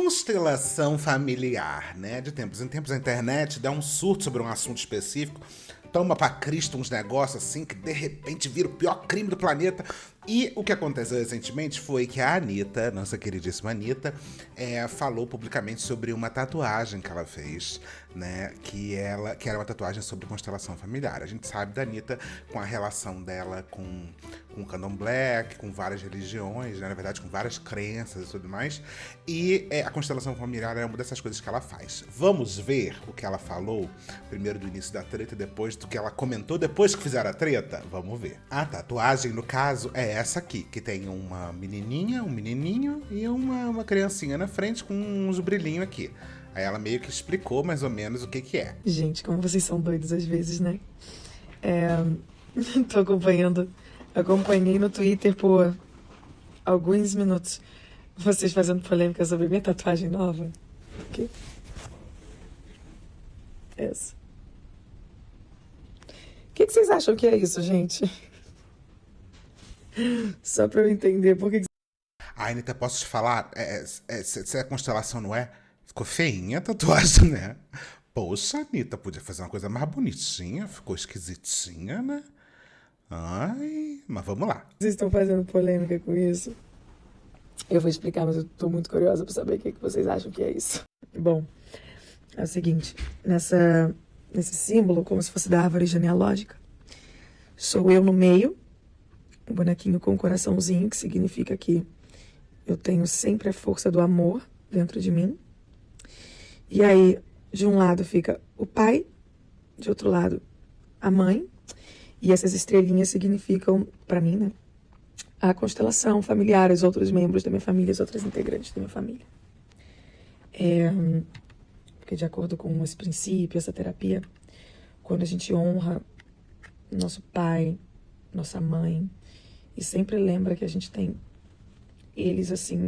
Constelação familiar, né? De tempos em tempos a internet dá um surto sobre um assunto específico, toma pra Cristo uns negócios assim que de repente vira o pior crime do planeta. E o que aconteceu recentemente foi que a Anitta, nossa queridíssima Anitta, falou publicamente sobre uma tatuagem que ela fez, né? Que era uma tatuagem sobre constelação familiar. A gente sabe da Anitta com a relação dela com o candomblé, com várias religiões, né? Na verdade com várias crenças e tudo mais. E a constelação familiar é uma dessas coisas que ela faz. Vamos ver o que ela falou, primeiro do início da treta e depois do que ela comentou depois que fizeram a treta? Vamos ver. A tatuagem, no caso, é essa aqui, que tem uma menininha, um menininho e uma criancinha na frente com uns brilhinhos aqui. Aí ela meio que explicou mais ou menos o que é. Gente, como vocês são doidos às vezes, né? Tô acompanhei no Twitter por alguns minutos vocês fazendo polêmica sobre minha tatuagem nova. Ok? Essa. O que vocês acham que é isso, gente? Só pra eu entender por que... Ai, Anitta, posso te falar? Se a constelação não é, ficou feinha a tatuagem, né? Poxa, Anitta, podia fazer uma coisa mais bonitinha, ficou esquisitinha, né? Ai, mas vamos lá. Vocês estão fazendo polêmica com isso? Eu vou explicar, mas eu tô muito curiosa pra saber o que vocês acham que é isso. Bom, é o seguinte, nesse símbolo, como se fosse da árvore genealógica, sou eu no meio, um bonequinho com um coraçãozinho, que significa que eu tenho sempre a força do amor dentro de mim. E aí, de um lado fica o pai, de outro lado a mãe. E essas estrelinhas significam, pra mim, né, a constelação familiar, os outros membros da minha família, os outros integrantes da minha família. Porque de acordo com esse princípio, essa terapia, quando a gente honra nosso pai, nossa mãe, e sempre lembra que a gente tem eles assim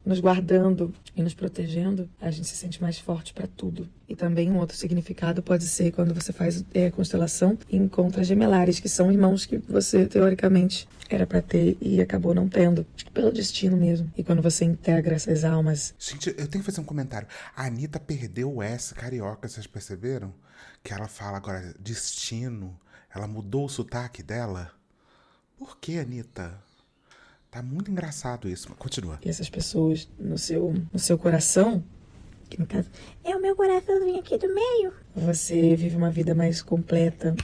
nos guardando e nos protegendo, a gente se sente mais forte para tudo. E também um outro significado pode ser quando você faz constelação e encontra gemelares, que são irmãos que você teoricamente era para ter e acabou não tendo, pelo destino mesmo. E quando você integra essas almas... Gente, eu tenho que fazer um comentário. A Anitta perdeu o S carioca, vocês perceberam? Que ela fala agora destino. Ela mudou o sotaque dela. Por que, Anitta? Tá muito engraçado isso. Continua. E essas pessoas no seu coração, que no caso é o meu coraçãozinho aqui do meio, você vive uma vida mais completa,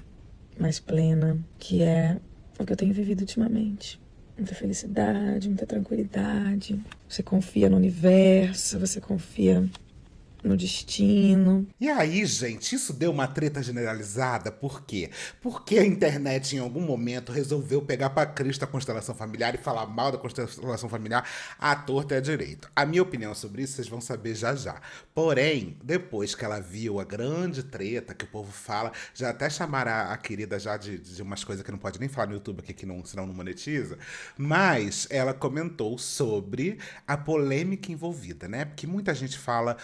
mais plena, que é o que eu tenho vivido ultimamente. Muita felicidade, muita tranquilidade. Você confia no universo, você confia no destino. E aí, gente, isso deu uma treta generalizada. Por quê? Porque a internet, em algum momento, resolveu pegar pra Cristo a constelação familiar e falar mal da constelação familiar à torta e à direita. A minha opinião sobre isso, vocês vão saber já já. Porém, depois que ela viu a grande treta que o povo fala, já até chamaram a querida já de umas coisas que não pode nem falar no YouTube aqui, senão não monetiza, mas ela comentou sobre a polêmica envolvida, né? Porque muita gente fala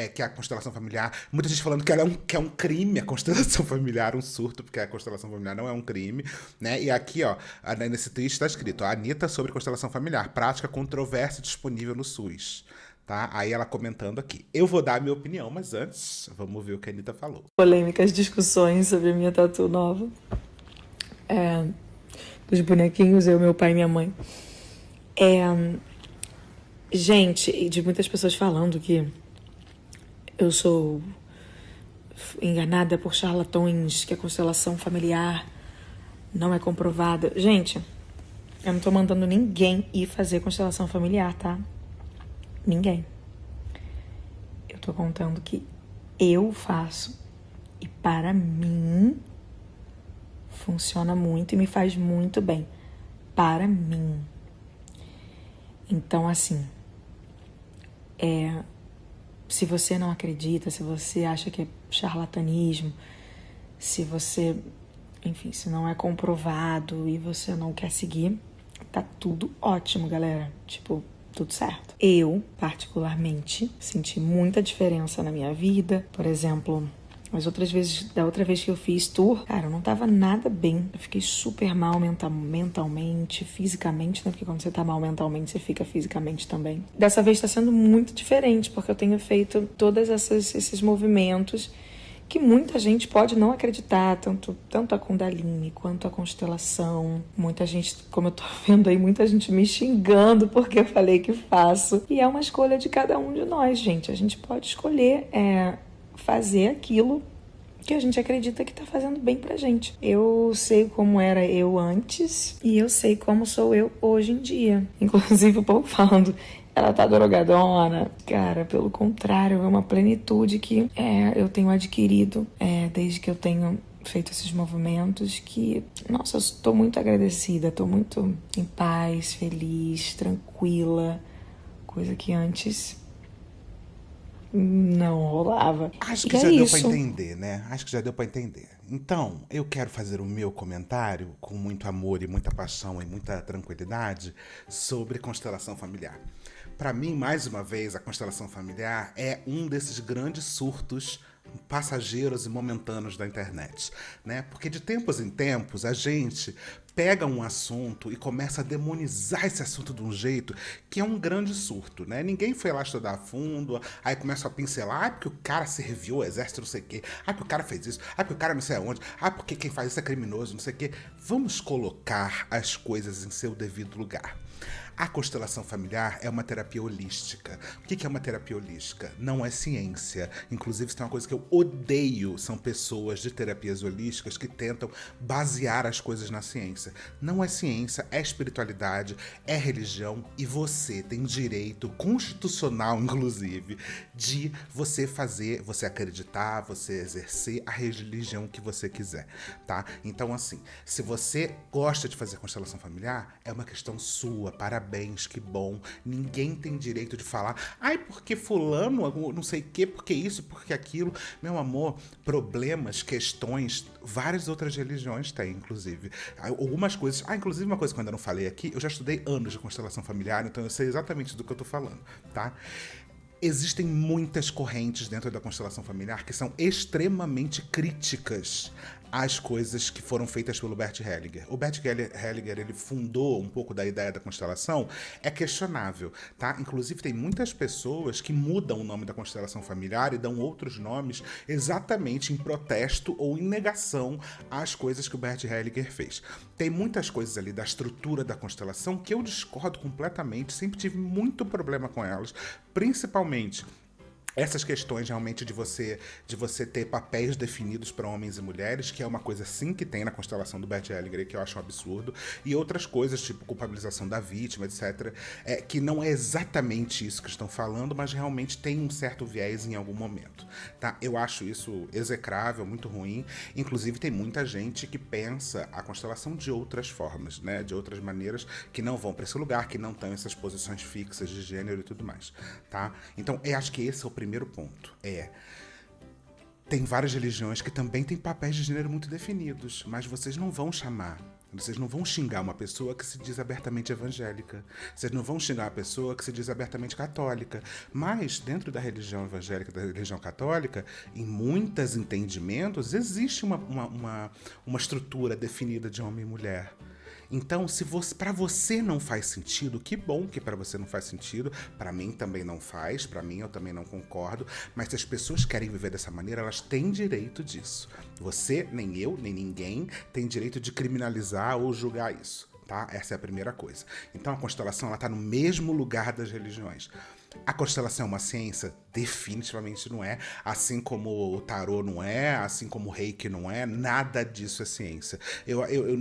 que a constelação familiar, muita gente falando que é um crime a constelação familiar, um surto, porque a constelação familiar não é um crime, né? E aqui, ó, nesse tweet está escrito, a Anitta sobre constelação familiar, prática controversa disponível no SUS. Tá? Aí ela comentando aqui. Eu vou dar a minha opinião, mas antes, vamos ver o que a Anitta falou. Polêmicas discussões sobre a minha tatu nova. Dos bonequinhos, eu, meu pai e minha mãe. Gente, e de muitas pessoas falando que eu sou enganada por charlatões, que a constelação familiar não é comprovada. Gente, eu não tô mandando ninguém ir fazer constelação familiar, tá? Ninguém. Eu tô contando que eu faço e para mim funciona muito e me faz muito bem. Para mim. Então, assim, se você não acredita, se você acha que é charlatanismo, se você, enfim, se não é comprovado e você não quer seguir, tá tudo ótimo, galera. Tipo, tudo certo. Eu, particularmente, senti muita diferença na minha vida. Por exemplo, Da outra vez que eu fiz tour, cara, eu não tava nada bem. Eu fiquei super mal mentalmente, fisicamente, né? Porque quando você tá mal mentalmente, você fica fisicamente também. Dessa vez tá sendo muito diferente, porque eu tenho feito todos esses movimentos que muita gente pode não acreditar, tanto a Kundalini quanto a constelação. Muita gente, como eu tô vendo aí, muita gente me xingando porque eu falei que faço. E é uma escolha de cada um de nós, gente. A gente pode escolher fazer aquilo que a gente acredita que tá fazendo bem pra gente. Eu sei como era eu antes e eu sei como sou eu hoje em dia. Inclusive o povo falando, ela tá drogadona. Cara, pelo contrário, é uma plenitude que eu tenho adquirido desde que eu tenho feito esses movimentos que, nossa, eu estou muito agradecida, estou muito em paz, feliz, tranquila, coisa que antes não rolava. Acho que já deu pra entender, né? Acho que já deu pra entender. Então, eu quero fazer o meu comentário com muito amor e muita paixão e muita tranquilidade sobre constelação familiar. Para mim, mais uma vez, a constelação familiar é um desses grandes surtos passageiros e momentâneos da internet, né? Porque de tempos em tempos a gente pega um assunto e começa a demonizar esse assunto de um jeito que é um grande surto, né? Ninguém foi lá estudar a fundo, aí começa a pincelar, porque o cara serviu o exército, não sei o quê, porque o cara fez isso, porque o cara não sei aonde, porque quem faz isso é criminoso, não sei o quê. Vamos colocar as coisas em seu devido lugar. A constelação familiar é uma terapia holística. O que é uma terapia holística? Não é ciência. Inclusive, isso é uma coisa que eu odeio. São pessoas de terapias holísticas que tentam basear as coisas na ciência. Não é ciência, é espiritualidade, é religião e você tem direito constitucional, inclusive, de você acreditar, você exercer a religião que você quiser, tá? Então, assim, se você gosta de fazer constelação familiar, é uma questão sua, parabéns, que bom. Ninguém tem direito de falar, porque fulano, não sei o que, porque isso, porque aquilo. Meu amor, problemas, questões, várias outras religiões têm, inclusive. Algumas coisas, inclusive uma coisa que eu ainda não falei aqui, eu já estudei anos de constelação familiar, então eu sei exatamente do que eu tô falando, tá? Existem muitas correntes dentro da constelação familiar que são extremamente críticas às coisas que foram feitas pelo Bert Hellinger. O Bert Hellinger, ele fundou um pouco da ideia da constelação, é questionável, tá? Inclusive tem muitas pessoas que mudam o nome da constelação familiar e dão outros nomes exatamente em protesto ou em negação às coisas que o Bert Hellinger fez. Tem muitas coisas ali da estrutura da constelação que eu discordo completamente, sempre tive muito problema com elas, principalmente essas questões realmente de você ter papéis definidos para homens e mulheres, que é uma coisa sim que tem na constelação do Bert Hellinger, que eu acho um absurdo, e outras coisas, tipo culpabilização da vítima, etc., que não é exatamente isso que estão falando, mas realmente tem um certo viés em algum momento, tá? Eu acho isso execrável, muito ruim. Inclusive tem muita gente que pensa a constelação de outras formas, né? De outras maneiras que não vão para esse lugar, que não estão essas posições fixas de gênero e tudo mais, tá? Então eu acho que esse é o primeiro ponto. Tem várias religiões que também têm papéis de gênero muito definidos, mas vocês não vão xingar uma pessoa que se diz abertamente evangélica. Vocês não vão xingar uma pessoa que se diz abertamente católica. Mas, dentro da religião evangélica, da religião católica, em muitos entendimentos, existe uma estrutura definida de homem e mulher. Então, se para você não faz sentido, que bom que para você não faz sentido, para mim também não faz, para mim eu também não concordo, mas se as pessoas querem viver dessa maneira, elas têm direito disso. Você, nem eu, nem ninguém tem direito de criminalizar ou julgar isso, tá? Essa é a primeira coisa. Então a constelação, ela tá no mesmo lugar das religiões. A constelação é uma ciência? Definitivamente não é. Assim como o tarô não é, assim como o reiki não é, nada disso é ciência. Eu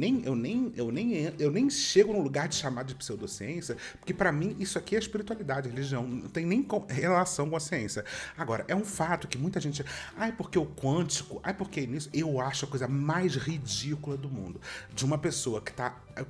nem chego no lugar de chamar de pseudociência, porque pra mim isso aqui é espiritualidade, religião, não tem nem relação com a ciência. Agora, é um fato que muita gente... porque o quântico, porque nisso... Eu acho a coisa mais ridícula do mundo. De uma pessoa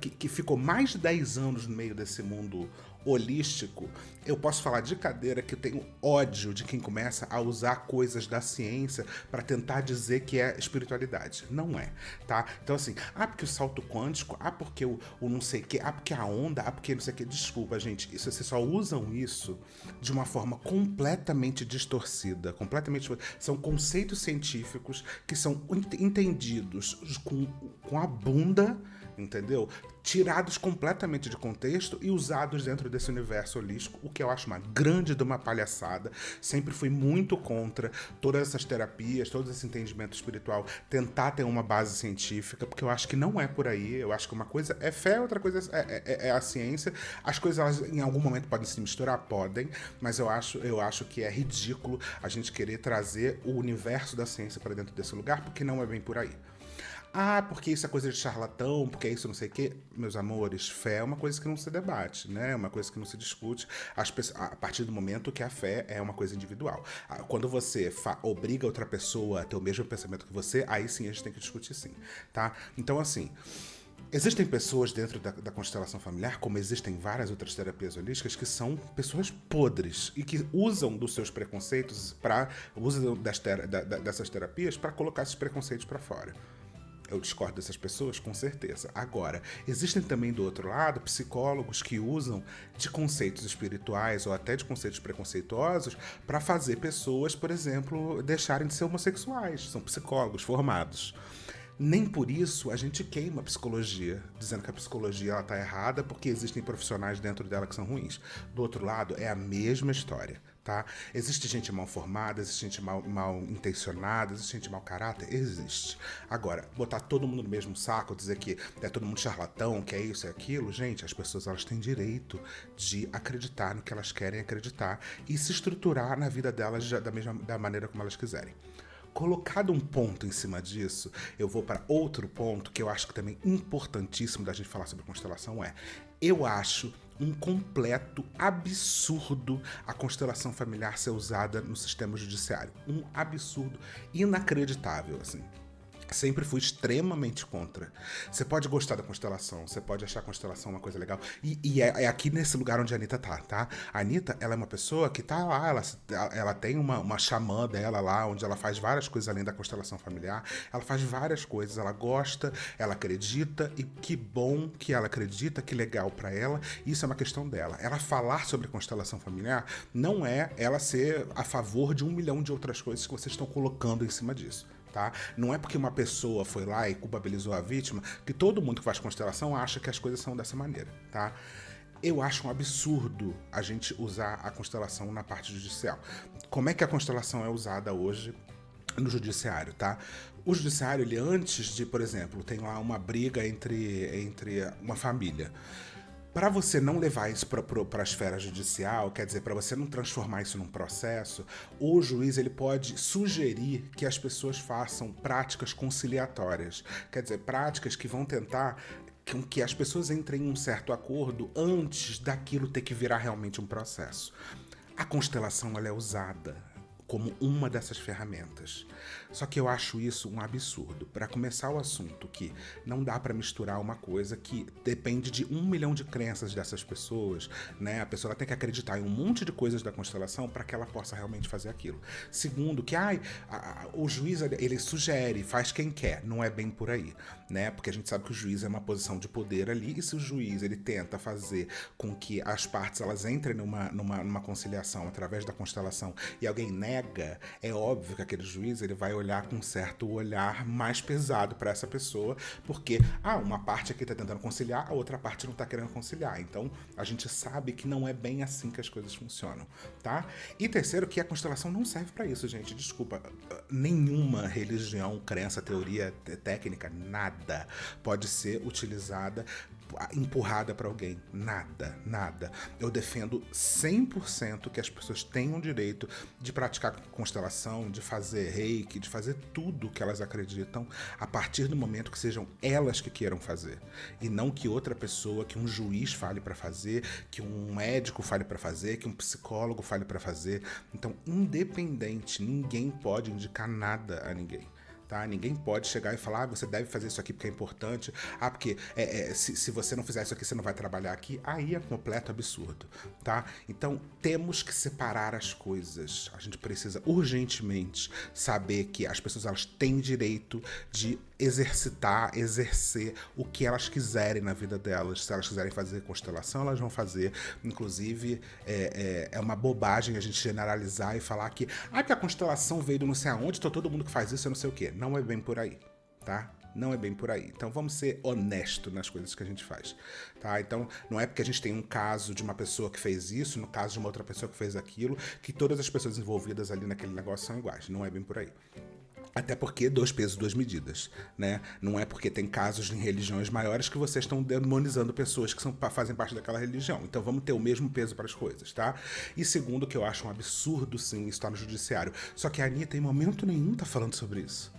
que ficou mais de 10 anos no meio desse mundo holístico, eu posso falar de cadeira que eu tenho ódio de quem começa a usar coisas da ciência para tentar dizer que é espiritualidade. Não é, tá? Então assim, porque o salto quântico, porque o não sei o que, porque a onda, porque não sei o que. Desculpa, gente, isso, vocês só usam isso de uma forma completamente distorcida, são conceitos científicos que são entendidos com a bunda, entendeu? Tirados completamente de contexto e usados dentro desse universo holístico, o que eu acho uma grande de uma palhaçada. Sempre fui muito contra todas essas terapias, todo esse entendimento espiritual, tentar ter uma base científica, porque eu acho que não é por aí. Eu acho que uma coisa é fé, outra coisa é a ciência. As coisas, elas, em algum momento, podem se misturar, podem, mas eu acho que é ridículo a gente querer trazer o universo da ciência para dentro desse lugar, porque não é bem por aí. Porque isso é coisa de charlatão, porque isso não sei o quê. Meus amores, fé é uma coisa que não se debate, né? É uma coisa que não se discute a partir do momento que a fé é uma coisa individual. Quando você obriga outra pessoa a ter o mesmo pensamento que você, aí sim a gente tem que discutir sim, tá? Então, assim, existem pessoas dentro da constelação familiar, como existem várias outras terapias holísticas, que são pessoas podres e que usam dos seus preconceitos, usam dessas terapias para colocar esses preconceitos para fora. Eu discordo dessas pessoas, com certeza. Agora, existem também do outro lado psicólogos que usam de conceitos espirituais ou até de conceitos preconceituosos para fazer pessoas, por exemplo, deixarem de ser homossexuais. São psicólogos formados. Nem por isso a gente queima a psicologia, dizendo que a psicologia está errada porque existem profissionais dentro dela que são ruins. Do outro lado, é a mesma história, tá? Existe gente mal formada, existe gente mal intencionada, existe gente mau caráter? Existe. Agora, botar todo mundo no mesmo saco, dizer que é todo mundo charlatão, que é isso, é aquilo, gente, as pessoas elas têm direito de acreditar no que elas querem acreditar e se estruturar na vida delas da maneira como elas quiserem. Colocado um ponto em cima disso, eu vou para outro ponto que eu acho que também importantíssimo da gente falar sobre constelação eu acho um completo absurdo a constelação familiar ser usada no sistema judiciário. Um absurdo inacreditável, assim. Sempre fui extremamente contra. Você pode gostar da constelação, você pode achar a constelação uma coisa legal. E é aqui nesse lugar onde a Anitta tá? A Anitta, ela é uma pessoa que tá lá, ela tem uma xamã dela lá, onde ela faz várias coisas além da constelação familiar. Ela faz várias coisas, ela gosta, ela acredita, e que bom que ela acredita, que legal pra ela. Isso é uma questão dela. Ela falar sobre constelação familiar não é ela ser a favor de 1 milhão de outras coisas que vocês estão colocando em cima disso. Tá? Não é porque uma pessoa foi lá e culpabilizou a vítima que todo mundo que faz constelação acha que as coisas são dessa maneira, tá? Eu acho um absurdo a gente usar a constelação na parte judicial. Como é que a constelação é usada hoje no judiciário, tá? O judiciário, ele antes de, por exemplo, tem lá uma briga entre uma família. Para você não levar isso para a esfera judicial, quer dizer, para você não transformar isso num processo, o juiz ele pode sugerir que as pessoas façam práticas conciliatórias. Quer dizer, práticas que vão tentar que as pessoas entrem em um certo acordo antes daquilo ter que virar realmente um processo. A constelação ela é usada como uma dessas ferramentas. Só que eu acho isso um absurdo. Para começar o assunto, que não dá para misturar uma coisa que depende de 1 milhão de crenças dessas pessoas, né? A pessoa tem que acreditar em um monte de coisas da constelação para que ela possa realmente fazer aquilo. Segundo, que o juiz ele sugere, faz quem quer, não é bem por aí, né? Porque a gente sabe que o juiz é uma posição de poder ali, e se o juiz ele tenta fazer com que as partes elas entrem numa conciliação através da constelação e alguém nega, é óbvio que aquele juiz ele vai olhar com um certo olhar mais pesado para essa pessoa, porque uma parte aqui está tentando conciliar, a outra parte não está querendo conciliar. Então a gente sabe que não é bem assim que as coisas funcionam, tá? E terceiro, que a constelação não serve para isso, gente. Desculpa, nenhuma religião, crença, teoria, técnica, nada pode ser utilizada, empurrada para alguém. Nada. Eu defendo 100% que as pessoas tenham o direito de praticar constelação, de fazer reiki, de fazer tudo que elas acreditam a partir do momento que sejam elas que queiram fazer. E não que outra pessoa, que um juiz fale para fazer, que um médico fale para fazer, que um psicólogo fale para fazer. Então, independente, ninguém pode indicar nada a ninguém. Tá? Ninguém pode chegar e falar, você deve fazer isso aqui porque é importante, porque se você não fizer isso aqui, você não vai trabalhar aqui. Aí é completo absurdo, tá? Então, temos que separar as coisas. A gente precisa urgentemente saber que as pessoas elas têm direito de exercer o que elas quiserem na vida delas. Se elas quiserem fazer constelação, elas vão fazer. Inclusive, é uma bobagem a gente generalizar e falar que a constelação veio do não sei aonde, então todo mundo que faz isso é não sei o quê. Não é bem por aí, tá? Não é bem por aí. Então vamos ser honestos nas coisas que a gente faz, tá? Então não é porque a gente tem um caso de uma pessoa que fez isso, no caso de uma outra pessoa que fez aquilo, que todas as pessoas envolvidas ali naquele negócio são iguais. Não é bem por aí. Até porque 2 pesos, 2 medidas, né? Não é porque tem casos em religiões maiores que vocês estão demonizando pessoas que fazem parte daquela religião. Então vamos ter o mesmo peso para as coisas, tá? E segundo, que eu acho um absurdo, sim, isso tá no judiciário. Só que a Anitta em momento nenhum tá falando sobre isso.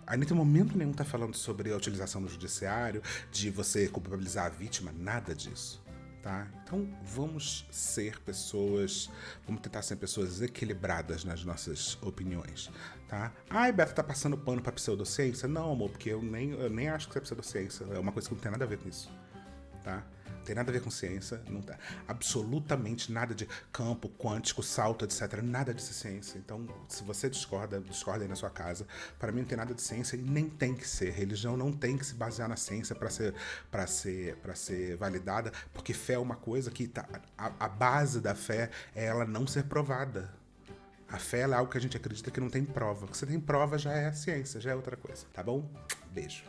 A Anitta em momento nenhum tá falando sobre a utilização do judiciário, de você culpabilizar a vítima, nada disso. Tá? Então vamos tentar ser pessoas equilibradas nas nossas opiniões, tá? Beto tá passando pano pra pseudociência? Não, amor, porque eu nem acho que isso é pseudociência, é uma coisa que não tem nada a ver com isso, tá? Não tem nada a ver com ciência, não tá absolutamente nada de campo quântico, salto, etc, nada de ciência. Então, se você discorda aí na sua casa. Para mim não tem nada de ciência e nem tem que ser. Religião não tem que se basear na ciência para ser validada, porque fé é uma coisa que a base da fé é ela não ser provada. A fé é algo que a gente acredita que não tem prova. O que você tem prova já é a ciência, já é outra coisa, tá bom? Beijo.